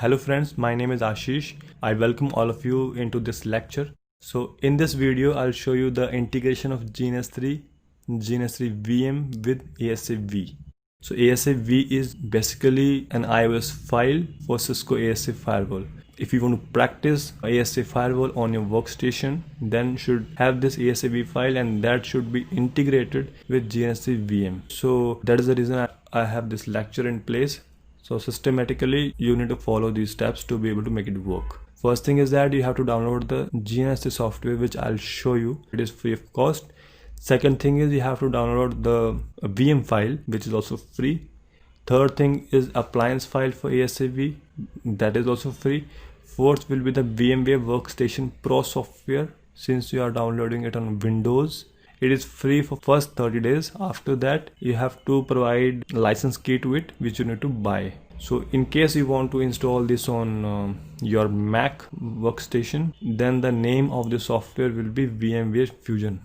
Hello friends, my name is Ashish. I welcome all of you into this lecture. So in this video, I'll show you the integration of GNS3 VM with ASAV. So ASAV is basically an iOS file for Cisco ASA firewall. If you want to practice ASA firewall on your workstation, then should have this ASAV file, and that should be integrated with GNS3 VM. So that is the reason I have this lecture in place. So systematically, you need to follow these steps to be able to make it work. First thing is that you have to download the GNS3 software, which I'll show you. It is free of cost. Second thing is you have to download the VM file, which is also free. Third thing is appliance file for ASAV, that is also free. Fourth will be the VMware Workstation Pro software. Since you are downloading it on Windows, it is free for first 30 days. After that, you have to provide license key to it, which you need to buy. So in case you want to install this on your Mac workstation, then the name of the software will be VMware Fusion.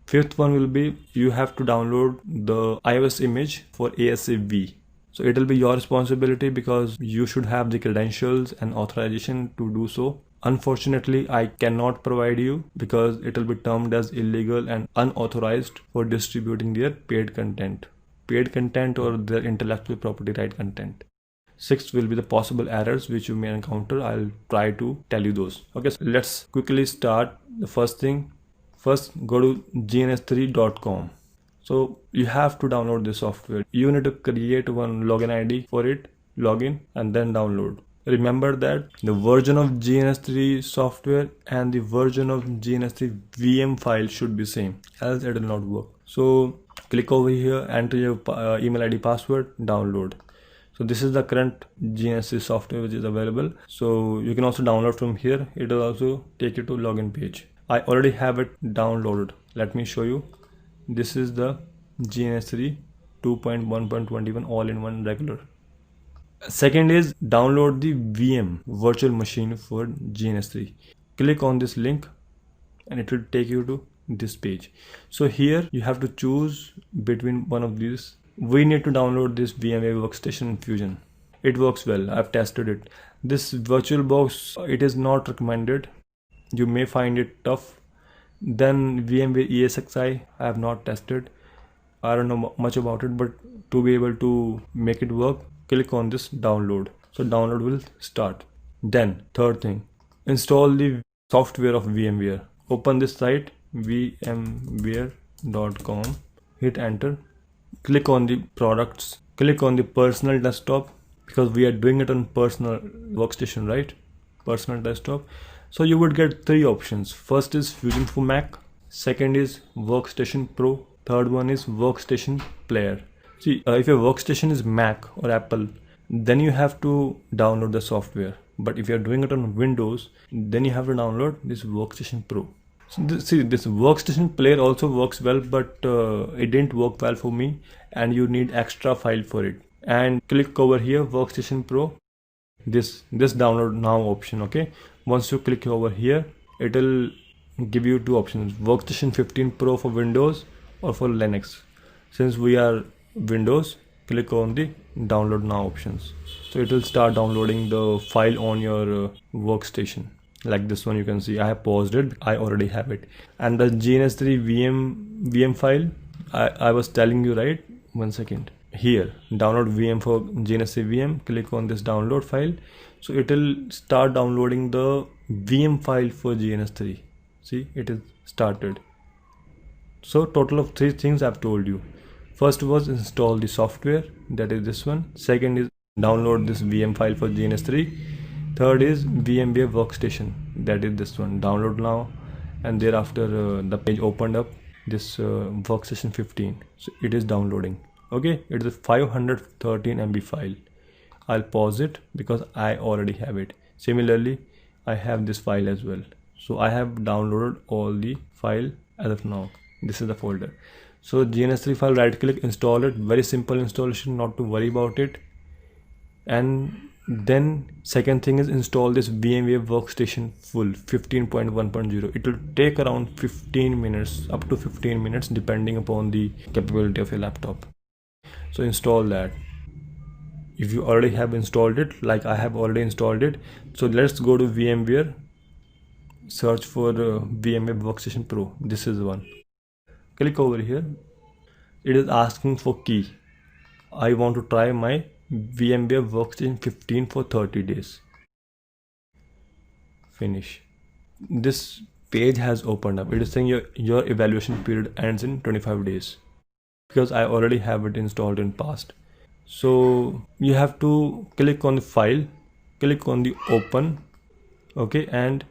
Fifth one will be you have to download the iOS image for ASAV. So it will be your responsibility because you should have the credentials and authorization to do so. Unfortunately, I cannot provide you because it will be termed as illegal and unauthorized for distributing their paid content or their intellectual property right content. Sixth will be the possible errors which you may encounter. I'll try to tell you those. Okay, so let's quickly start. The first thing, first go to gns3.com. So you have to download this software. You need to create one login ID for it, login, and then download. Remember that the version of GNS3 software and the version of GNS3 VM file should be same, else it will not work. So click over here, enter your email ID, password, download. So this is the current GNS3 software which is available. So you can also download from here. It will also take you to login page. I already have it downloaded. Let me show you. This is the GNS3 2.1.21 all-in-one regular. Second is download the VM virtual machine for GNS3. Click on this link and it will take you to this page. So here you have to choose between one of these. We need to download this VMware Workstation Fusion. It works well. I've tested it. This virtual box, it is not recommended. You may find it tough. Then VMware ESXi, I have not tested. I don't know much about it, but to be able to make it work, click on this download. So download will start. Then third thing, install the software of VMware. Open this site vmware.com, hit enter, click on the products, click on the personal desktop because we are doing it on personal workstation, right? Personal desktop. So you would get three options. First is Fusion for Mac, second is Workstation Pro, third one is Workstation Player. See, if your workstation is Mac or Apple, then you have to download the software. But if you're doing it on Windows, then you have to download this Workstation Pro. So this Workstation Player also works well, but it didn't work well for me, and you need extra file for it. And click over here, Workstation Pro, this download now option. Okay, once you click over here, it will give you two options: Workstation 15 Pro for Windows or for Linux. Since we are Windows, click on the download now options. So it will start downloading the file on your workstation. Like this one, you can see I have paused it. I already have it. And the GNS3 VM file, I was telling you, right? 1 second. Here, download VM for GNS3 VM. Click on this download file. So it will start downloading the VM file for GNS3. See, it is started. So total of three things I've told you. First was install the software, that is this one. Second is download this VM file for GNS3. Third is VMware Workstation, that is this one. Download now, and thereafter the page opened up, this Workstation 15. So it is downloading. Okay, it is a 513 MB file. I'll pause it because I already have it. Similarly, I have this file as well. So I have downloaded all the file as of now. This is the folder. So GNS3 file, right click, install it. Very simple installation, not to worry about it. And then second thing is install this VMware Workstation full 15.1.0. it will take around 15 minutes, up to 15 minutes, depending upon the capability of your laptop. So install that. if you already have installed it, like I have already installed it. So let's go to VMware, search for VMware Workstation Pro. This is the one. Click over here. It is asking for key. I want to try my VMware Workstation 15 for 30 days. Finish. This page has opened up. It is saying your evaluation period ends in 25 days because I already have it installed in past. So you have to click on the file, click on the open, okay, and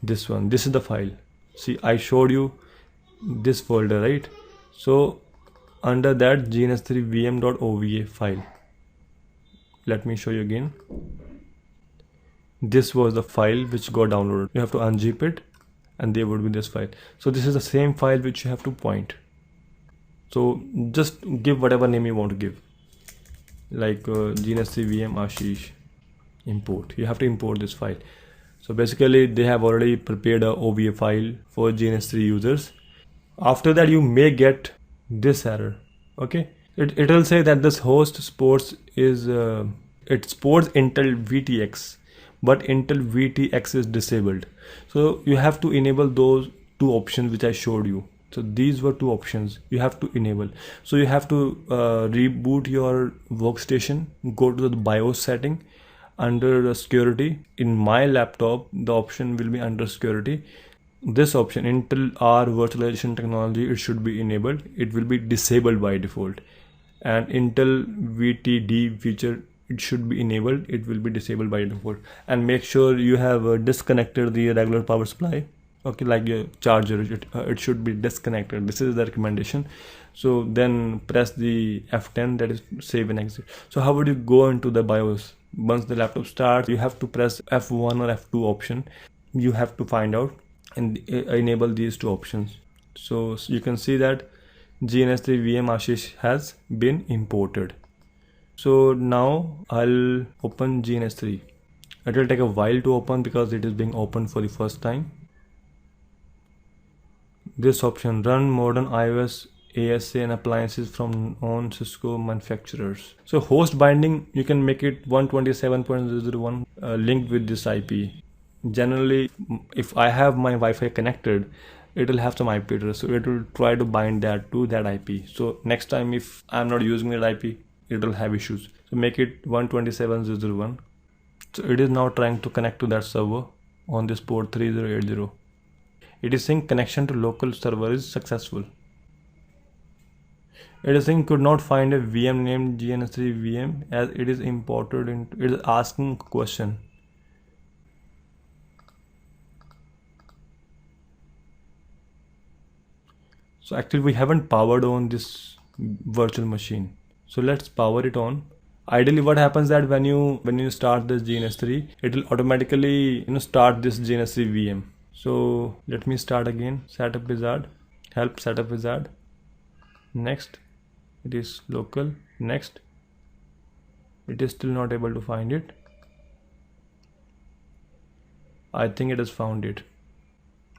this one, this is the file. See, I showed you this folder, right? So under that GNS3 VM.ova file, let me show you again. This was the file which got downloaded. You have to unzip it and there would be this file. So this is the same file which you have to point. So just give whatever name you want to give, like GNS3 VM Ashish import. You have to import this file. So basically they have already prepared a OVA file for GNS3 users. After that you may get this error. Okay, it will say that this host supports it supports Intel VTX, but Intel VTX is disabled. So you have to enable those two options which I showed you. So these were two options you have to enable. So you have to reboot your workstation, go to the BIOS setting, under security. In my laptop the option will be under security. This option, Intel R virtualization technology, it should be enabled. It will be disabled by default. And Intel VTD feature, it should be enabled. It will be disabled by default. And make sure you have disconnected the regular power supply. Okay, like your charger, it should be disconnected. This is the recommendation. So then press the F10, that is save and exit. So how would you go into the BIOS? Once the laptop starts, you have to press F1 or F2 option. You have to find out and enable these two options. So you can see that GNS3 VM Ashish has been imported. So now I'll open GNS3. It will take a while to open because it is being opened for the first time. This option, run modern iOS ASA and appliances from known Cisco manufacturers. So host binding, you can make it 127.0.0.1 linked with this IP. Generally, if I have my Wi-Fi connected, it will have some IP address, so it will try to bind that to that IP. So next time if I'm not using that IP, it will have issues. So make it 127.0.0.1. So it is now trying to connect to that server on this port 3080. It is saying connection to local server is successful. It is saying could not find a VM named GNS3 VM as it is imported into. It is asking question. So actually we haven't powered on this virtual machine. So let's power it on. Ideally what happens that when you start this GNS3, it will automatically start this GNS3 VM. So let me start again. Setup wizard, help setup wizard. Next, it is local. Next, it is still not able to find it. I think it has found it.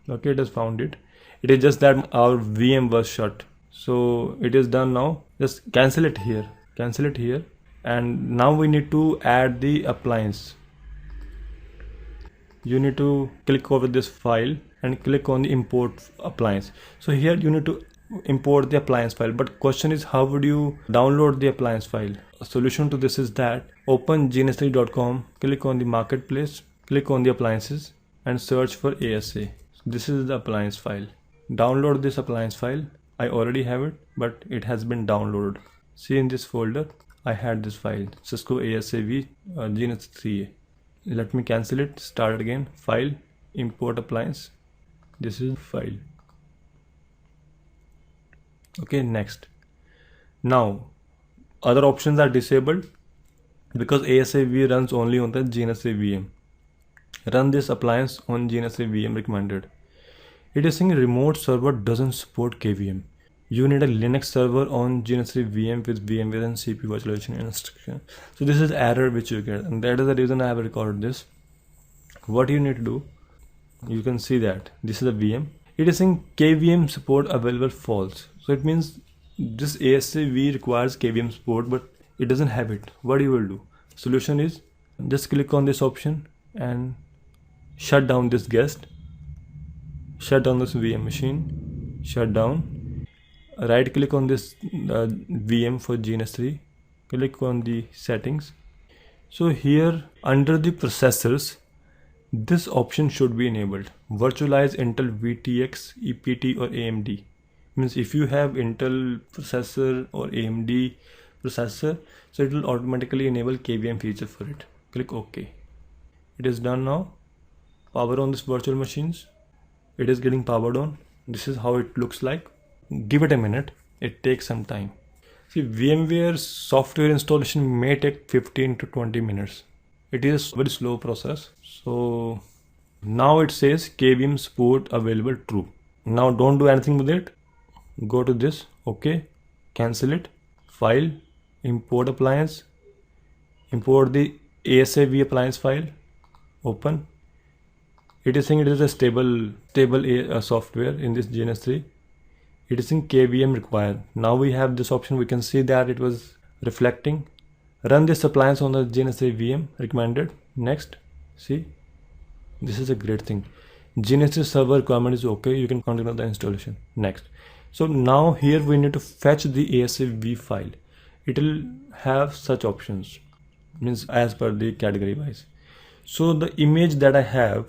Okay, it has found it. It is just that our VM was shut. So it is done now. Just cancel it here. Cancel it here. And now we need to add the appliance. You need to click over this file and click on the import appliance. So here you need to import the appliance file, but question is how would you download the appliance file? A solution to this is that open gns3.com, click on the marketplace, click on the appliances and search for ASA. This is the appliance file. Download this appliance file. I already have it, but it has been downloaded. See in this folder I had this file, Cisco ASAV GNS3A. Let me cancel it, start it again. File, import appliance. This is file. Okay, next. Now other options are disabled because ASAV runs only on the GNS3 VM. Run this appliance on GNS3 VM recommended. It is saying remote server doesn't support KVM. You need a Linux server on GNS3 VM with VMware and CPU virtualization instruction. So this is error which you get, and that is the reason I have recorded this. What you need to do, you can see that this is a VM. It is saying KVM support available false. So it means this ASAV requires KVM support, but it doesn't have it. What you will do? Solution is just click on this option and shut down this guest, shut down this VM machine, shut down. Right click on this VM for GNS3, click on the settings. So here under the processors, this option should be enabled. Virtualize Intel VTX, EPT or AMD. Means if you have Intel processor or AMD processor, so it will automatically enable KVM feature for it. Click OK. It is done now. Power on this virtual machines. It is getting powered on. This is how it looks like. Give it a minute. It takes some time. See, VMware software installation may take 15 to 20 minutes. It is a very slow process. So now it says KVM support available true. Now don't do anything with it. Go to this, OK, cancel it, file, import appliance, import the ASAV appliance file, open. It is saying it is a stable software in this GNS3. It is in KVM required. Now we have this option. We can see that it was reflecting. Run this appliance on the GNS3 VM recommended. Next, see, this is a great thing. GNS3 server requirement is okay. You can continue the installation. Next. So now here we need to fetch the ASAV file. It will have such options, means as per the category wise. So the image that I have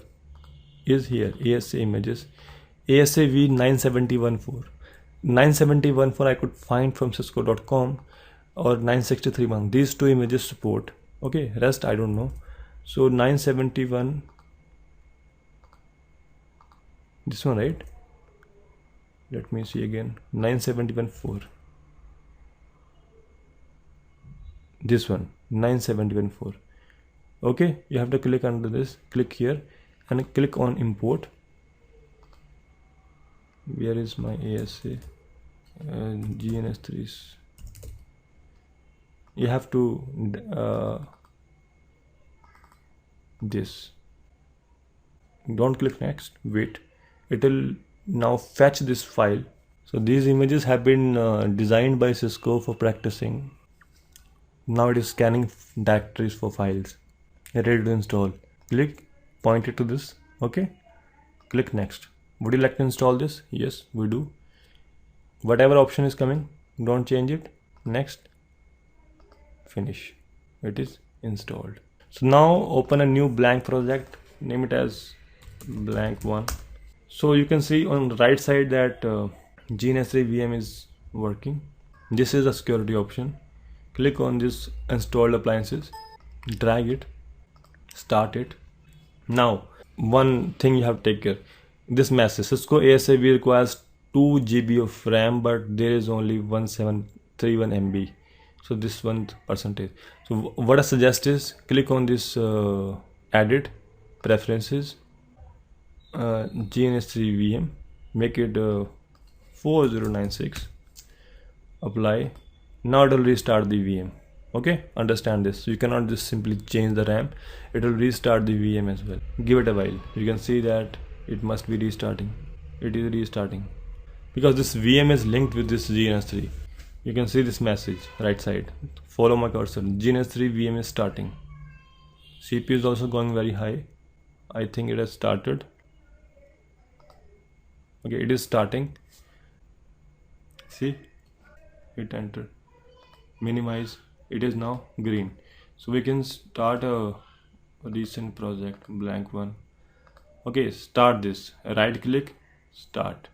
is here, ASA images, ASAV 970.14. 970.14 I could find from cisco.com or 963.1. These two images support. Okay, rest I don't know. So 971, this one, right? Let me see again. 971.4. This one, 971.4. Okay, you have to click under this, click here and click on import. Where is my ASA? GNS3. You have to this. Don't click next. Wait. It will now fetch this file. So these images have been designed by Cisco for practicing. Now it is scanning directories for files. Ready to install. Click. Point it to this. Okay. Click next. Would you like to install this? Yes, we do. Whatever option is coming, don't change it. Next. Finish. It is installed. So now open a new blank project. Name it as blank one. So you can see on the right side that GNS3 VM is working. This is a security option. Click on this installed appliances. Drag it. Start it. Now one thing you have to take care. This message, Cisco ASAV requires 2 GB of RAM, but there is only 1731 MB. So this 1%. So what I suggest is click on this edit preferences, GNS3 VM, make it 4096, apply. Now it will restart the VM. Okay, understand this. You cannot just simply change the RAM. It will restart the VM as well. Give it a while. You can see that it must be restarting. It is restarting because this VM is linked with this GNS3. You can see this message right side. Follow my cursor. GNS3 VM is starting. CPU is also going very high. I think it has started. Okay, it is starting. See, hit enter. Minimize. It is now green. So we can start a recent project, blank one. Okay, start this. Right click, start.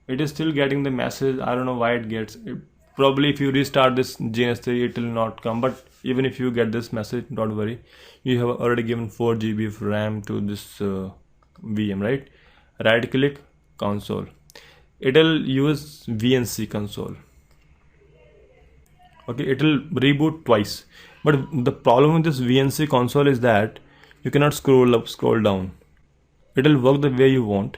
It is still getting the message. I don't know why it gets it. Probably if you restart this GNS3 it will not come, but even if you get this message, don't worry, you have already given 4 GB of RAM to this VM, right? Right click, console. It will use VNC console. Okay, it will reboot twice, but the problem with this VNC console is that you cannot scroll up, scroll down. It will work the way you want.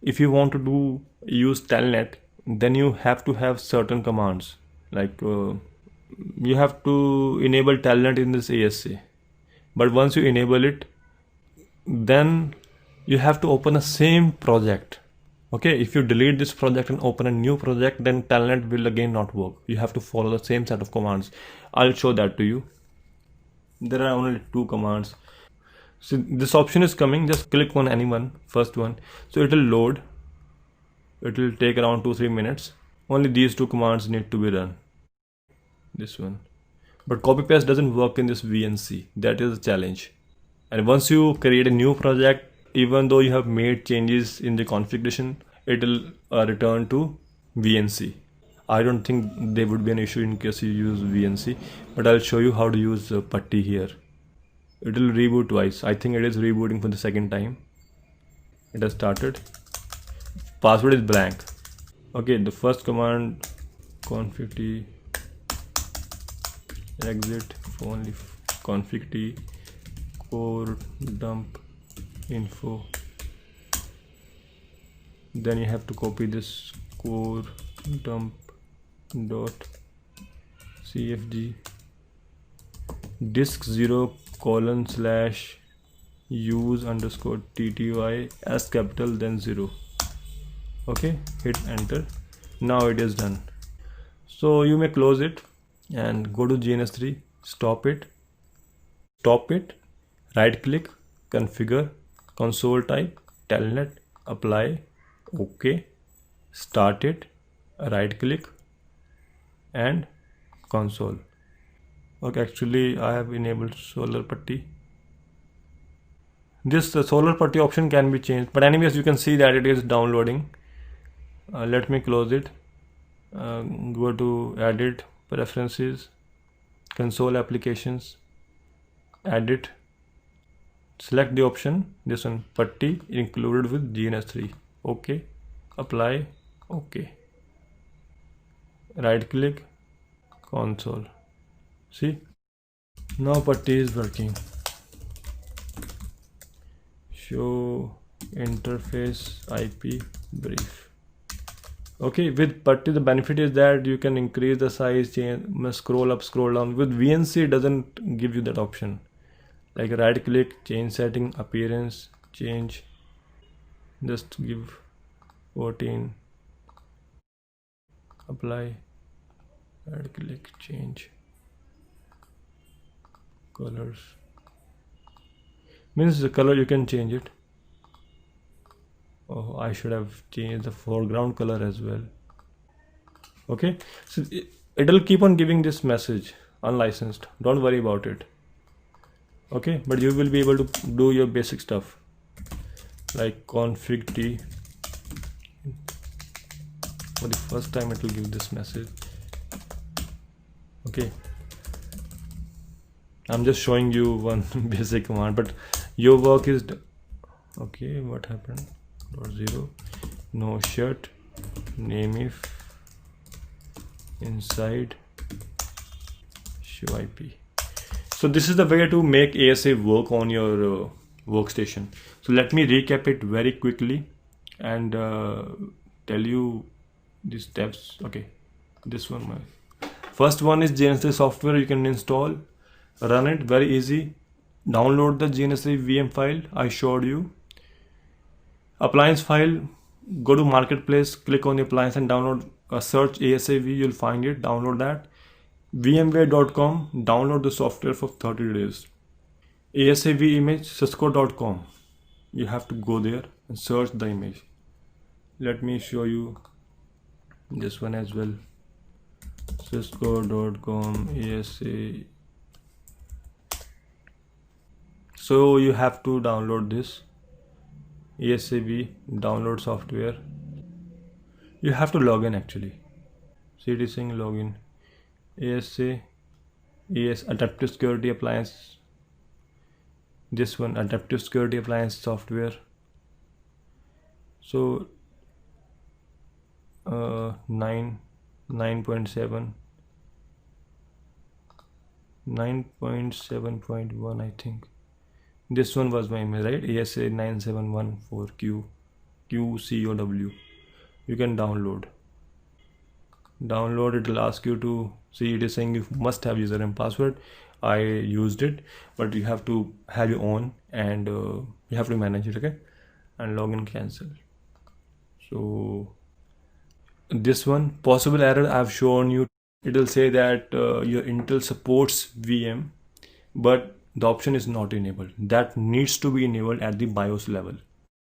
If you want to use telnet, then you have to have certain commands, like you have to enable telnet in this ASA. But once you enable it, then you have to open the same project Okay, if you delete this project and open a new project, then Telnet will again not work. You have to follow the same set of commands. I'll show that to you. There are only 2 commands. So this option is coming, just click on anyone, first one. So it will load. It will take around 2-3 minutes. Only these 2 commands need to be done. This one. But copy paste doesn't work in this VNC. That is a challenge. And once you create a new project, even though you have made changes in the configuration, it will return to VNC. I don't think there would be an issue in case you use VNC, but I'll show you how to use Putty here. It will reboot twice. I think it is rebooting for the second time. It has started. Password is blank. Okay, the first command, config t exit only config t core dump info. Then you have to copy this core dump dot cfg disk 0 / use underscore tty as capital then 0. Okay, hit enter. Now it is done. So you may close it and go to GNS3, stop it, right click, configure, console type, telnet, apply, OK, start it, right click and console. Okay, actually I have enabled Solar Putty. This Solar Putty option can be changed, but anyways you can see that it is downloading. Let me close it. Go to edit, preferences, console applications, edit, select the option, this one, Putty included with GNS3. OK, apply, OK, right click, console. See, now Putty is working. Show interface IP brief. Okay, with Putty the benefit is that you can increase the size, change, scroll up, scroll down. With VNC it doesn't give you that option. Like right click, change setting, appearance, change, just give 14, apply, right click, change, colors. Means the color you can change it. Oh, I should have changed the foreground color as well. Okay, so it will keep on giving this message, unlicensed. Don't worry about it. Okay, but you will be able to do your basic stuff like config t. For the first time it will give this message. Okay, I'm just showing you one basic command, but your work is okay. What happened? .0 no shirt name if inside show IP. So this is the way to make ASA work on your workstation. So let me recap it very quickly and tell you the steps. Okay, this one, my first one is GNS3 software. You can install, run it, very easy. Download the GNS3 VM file I showed you. Appliance file, go to marketplace, click on the appliance and download, search ASAV, you'll find it, download that. VMware.com, download the software for 30 days. ASAV image, cisco.com, you have to go there and search the image. Let me show you this one as well. Cisco.com ASA. So you have to download this ASAV, download software. You have to log in actually. CD Sync login. ASA, Adaptive Security Appliance. This one, Adaptive Security Appliance software. So 9.7, 9.7.1 I think. This one was my image, right? ASA 9714 QCOW. You can download. It will ask you to see, it is saying you must have user and password. I used it, but you have to have your own and you have to manage it, okay? And login cancel. So this one possible error I've shown you, it will say that your Intel supports VM, but the option is not enabled. That needs to be enabled at the BIOS level.